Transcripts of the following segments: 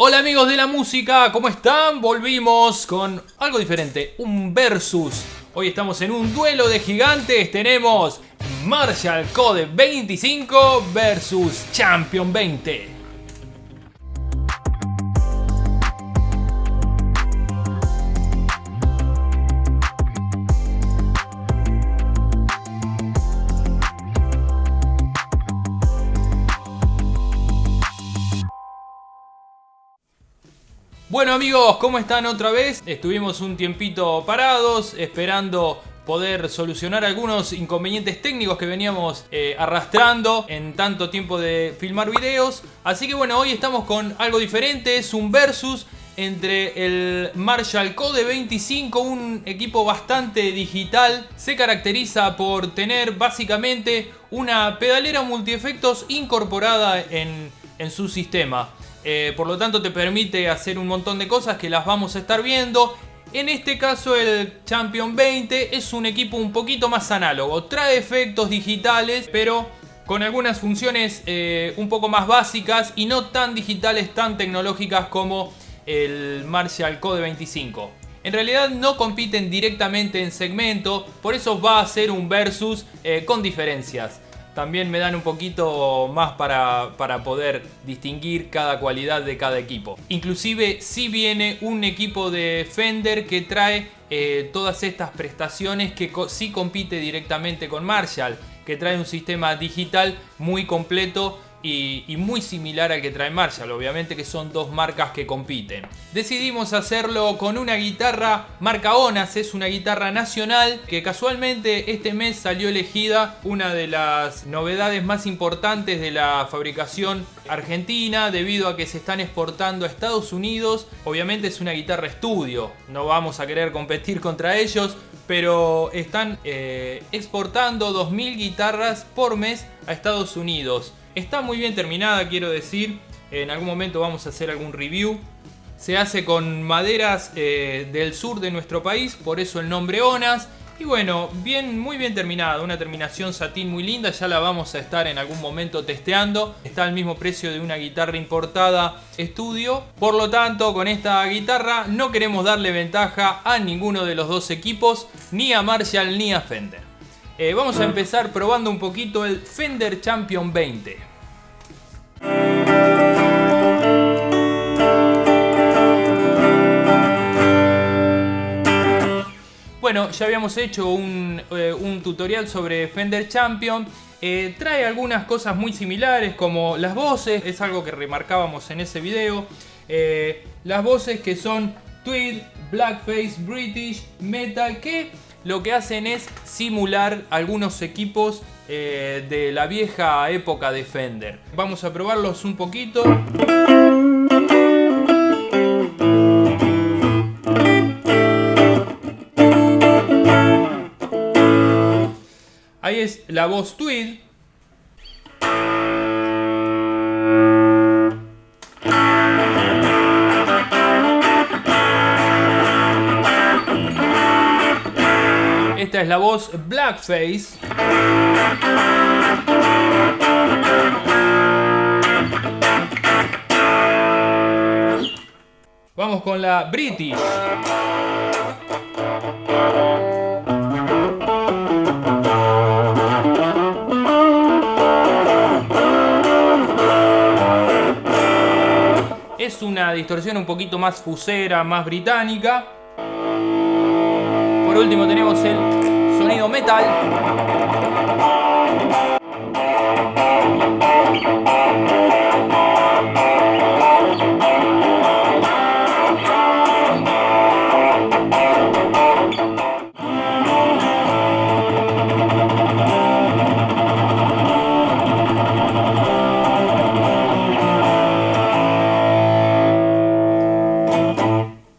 Hola amigos de la música, ¿cómo están? Volvimos con algo diferente, un versus. Hoy estamos en un duelo de gigantes. Tenemos Marshall Code 25 versus Champion 20. Bueno amigos, ¿cómo están otra vez? Estuvimos un tiempito parados esperando poder solucionar algunos inconvenientes técnicos que veníamos arrastrando en tanto tiempo de filmar videos. Así que bueno, hoy estamos con algo diferente, es un versus entre el Marshall Code 25, un equipo bastante digital. Se caracteriza por tener básicamente una pedalera multiefectos incorporada en su sistema. Por lo tanto te permite hacer un montón de cosas que las vamos a estar viendo. En este caso el Champion 20 es un equipo un poquito más análogo. Trae efectos digitales, pero con algunas funciones un poco más básicas y no tan digitales, tan tecnológicas como el Marshall Code 25. En realidad no compiten directamente en segmento, por eso va a ser un versus con diferencias. También me dan un poquito más para poder distinguir cada cualidad de cada equipo. Inclusive si viene un equipo de Fender que trae todas estas prestaciones que sí compite directamente con Marshall, que trae un sistema digital muy completo y muy similar al que trae Marshall. Obviamente que son dos marcas que compiten. Decidimos hacerlo con una guitarra marca Onas, es una guitarra nacional que casualmente este mes salió elegida una de las novedades más importantes de la fabricación argentina, debido a que se están exportando a Estados Unidos. Obviamente es una guitarra estudio, no vamos a querer competir contra ellos, pero están exportando 2000 guitarras por mes a Estados Unidos. Está muy bien terminada, quiero decir. En algún momento vamos a hacer algún review. Se hace con maderas del sur de nuestro país, por eso el nombre Onas. Y bueno, muy bien terminada, una terminación satín muy linda. Ya la vamos a estar en algún momento testeando. Está al mismo precio de una guitarra importada estudio. Por lo tanto, con esta guitarra no queremos darle ventaja a ninguno de los dos equipos, ni a Marshall ni a Fender. Vamos a empezar probando un poquito el Fender Champion 20. Bueno, ya habíamos hecho un tutorial sobre Fender Champion. Trae algunas cosas muy similares como las voces, es algo que remarcábamos en ese video. Las voces que son Tweed, Blackface, British, Metal, que lo que hacen es simular algunos equipos de la vieja época de Fender. Vamos a probarlos un poquito. Ahí es la voz Tweed. Esta es la voz Blackface. Vamos con la British. Es una distorsión un poquito más fusera, más británica. Por último tenemos el sonido metal.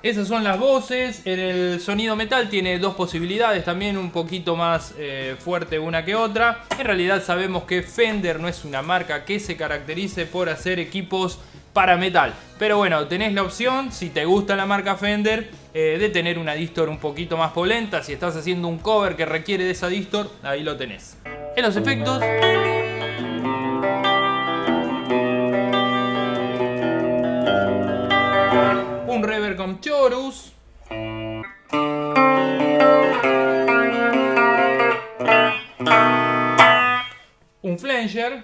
Esas son las voces. El sonido metal tiene dos posibilidades, también un poquito más fuerte una que otra. En realidad sabemos que Fender no es una marca que se caracterice por hacer equipos para metal. Pero bueno, tenés la opción, si te gusta la marca Fender, de tener una distor un poquito más polenta. Si estás haciendo un cover que requiere de esa distor, ahí lo tenés. En los efectos... Un reverb con chorus. Un flanger.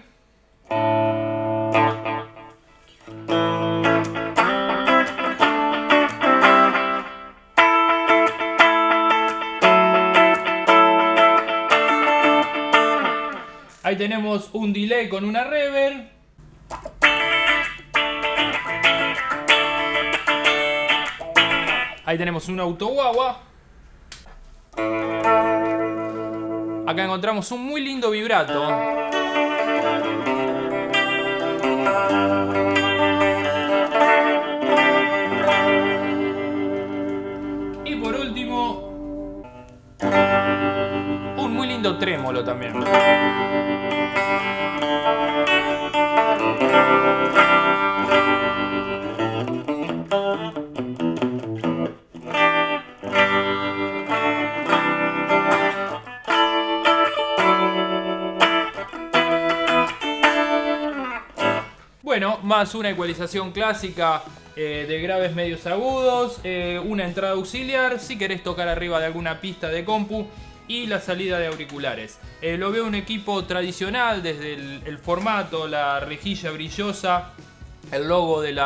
Ahí tenemos un delay con una reverb. Ahí tenemos un auto guagua. Acá encontramos un muy lindo vibrato. Y por último, un muy lindo trémolo también. Bueno, más una ecualización clásica de graves medios agudos, una entrada auxiliar si querés tocar arriba de alguna pista de compu y la salida de auriculares. Lo veo un equipo tradicional desde el formato, la rejilla brillosa, el logo del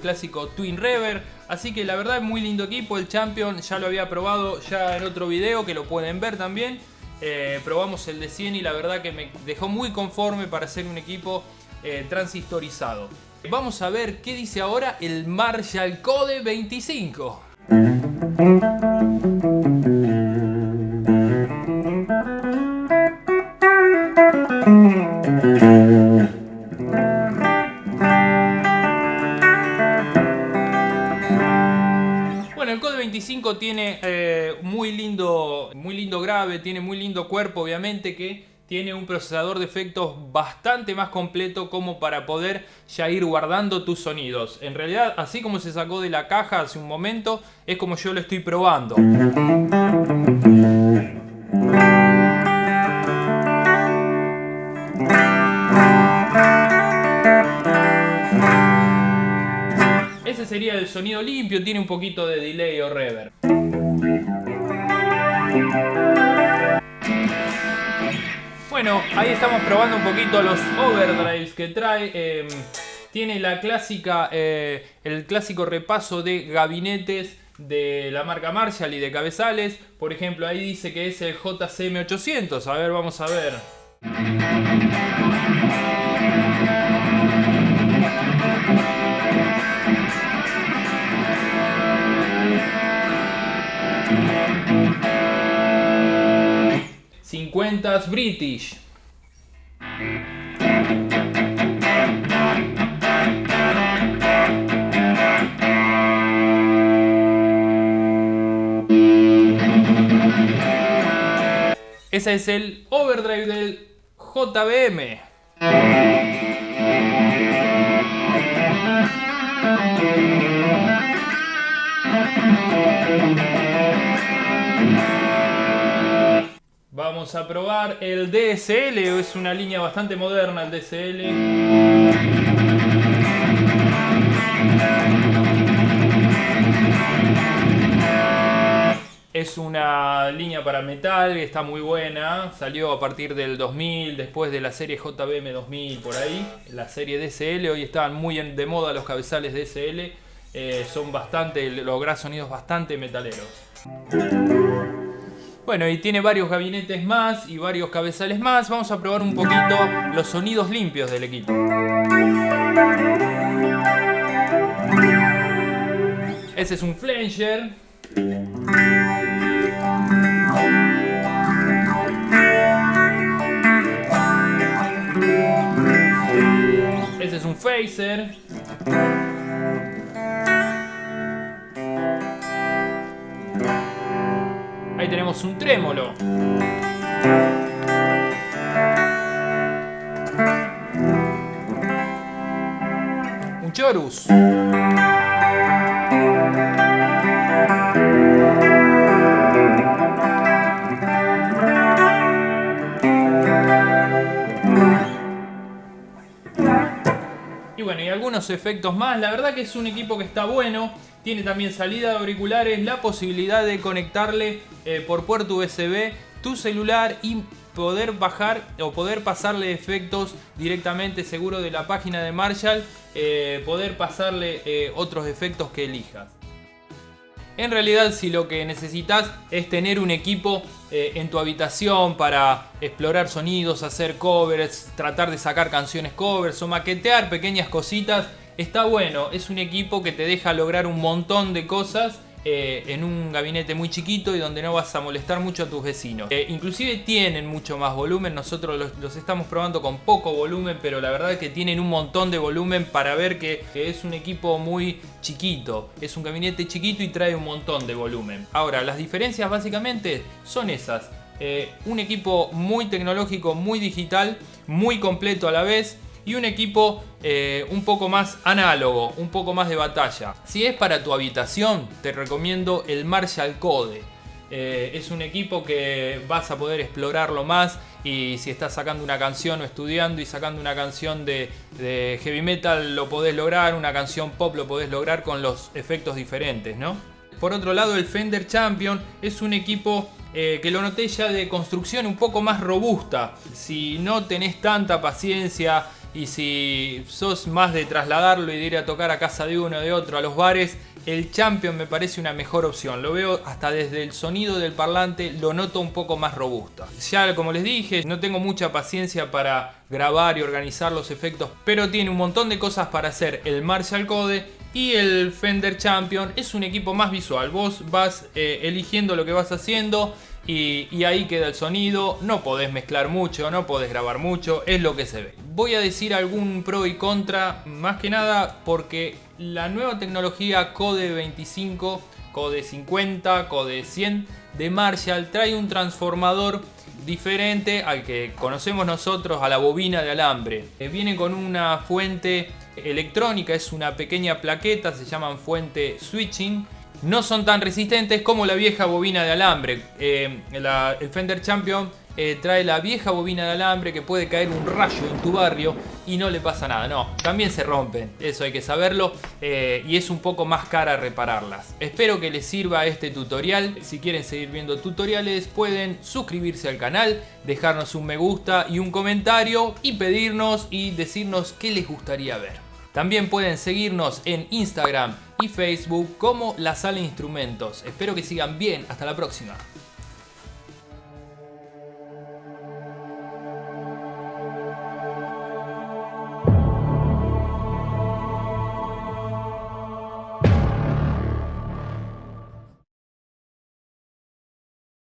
clásico Twin Reverb. Así que la verdad es muy lindo equipo. El Champion ya lo había probado ya en otro video que lo pueden ver también. Probamos el de 100 y la verdad que me dejó muy conforme para ser un equipo transistorizado. Vamos a ver qué dice ahora el Marshall Code 25. Bueno, el Code 25 tiene muy lindo grave, tiene muy lindo cuerpo, obviamente que tiene un procesador de efectos bastante más completo como para poder ya ir guardando tus sonidos. En realidad, así como se sacó de la caja hace un momento, es como yo lo estoy probando. Ese sería el sonido limpio, tiene un poquito de delay o reverb. Bueno, ahí estamos probando un poquito los overdrives que trae. Tiene la clásica, el clásico repaso de gabinetes de la marca Marshall y de cabezales. Por ejemplo, ahí dice que es el JCM800. A ver, vamos a ver. '50s British. Ese es el overdrive del JBM. Vamos a probar el DSL, es una línea bastante moderna el DSL. Es una línea para metal, está muy buena, salió a partir del 2000, después de la serie JBM 2000 por ahí. La serie DSL, hoy están muy de moda los cabezales DSL, logra sonidos bastante metaleros. Bueno, y tiene varios gabinetes más y varios cabezales más. Vamos a probar un poquito los sonidos limpios del equipo. Ese es un flanger. Ese es un phaser. Ahí tenemos un trémolo. Un chorus. algunos efectos más. La verdad que es un equipo que está bueno. Tiene también salida de auriculares, la posibilidad de conectarle por puerto USB tu celular y poder bajar o poder pasarle efectos directamente, seguro de la página de Marshall, poder pasarle otros efectos que elijas. En realidad, si lo que necesitas es tener un equipo en tu habitación para explorar sonidos, hacer covers, tratar de sacar canciones covers o maquetear pequeñas cositas, está bueno. Es un equipo que te deja lograr un montón de cosas en un gabinete muy chiquito y donde no vas a molestar mucho a tus vecinos. Inclusive tienen mucho más volumen. Nosotros los estamos probando con poco volumen, pero la verdad es que tienen un montón de volumen para ver que es un equipo muy chiquito. Es un gabinete chiquito y trae un montón de volumen. Ahora, las diferencias básicamente son esas. Un equipo muy tecnológico, muy digital, muy completo a la vez. Y un equipo un poco más análogo, un poco más de batalla. Si es para tu habitación, te recomiendo el Marshall Code. Es un equipo que vas a poder explorarlo más. Y si estás sacando una canción o estudiando y sacando una canción de heavy metal, lo podés lograr. Una canción pop lo podés lograr con los efectos diferentes, ¿no? Por otro lado, el Fender Champion es un equipo que lo noté ya de construcción un poco más robusta. Si no tenés tanta paciencia y si sos más de trasladarlo y de ir a tocar a casa de uno o de otro a los bares, el Champion me parece una mejor opción. Lo veo hasta desde el sonido del parlante, lo noto un poco más robusta. Ya como les dije, no tengo mucha paciencia para grabar y organizar los efectos, pero tiene un montón de cosas para hacer el Marshall Code. Y el Fender Champion es un equipo más visual. Vos vas eligiendo lo que vas haciendo y ahí queda el sonido. No podés mezclar mucho, no podés grabar mucho, es lo que se ve. Voy a decir algún pro y contra, más que nada porque la nueva tecnología Code 25, Code 50, Code 100 de Marshall trae un transformador diferente al que conocemos nosotros, a la bobina de alambre. Viene con una fuente electrónica, es una pequeña plaqueta, se llaman fuente switching. No son tan resistentes como la vieja bobina de alambre. El Fender Champion trae la vieja bobina de alambre que puede caer un rayo en tu barrio y no le pasa nada. No, también se rompen, eso hay que saberlo, y es un poco más cara repararlas. Espero que les sirva este tutorial. Si quieren seguir viendo tutoriales pueden suscribirse al canal, dejarnos un me gusta y un comentario y pedirnos y decirnos qué les gustaría ver. También pueden seguirnos en Instagram y Facebook como La Sala Instrumentos. Espero que sigan bien. Hasta la próxima.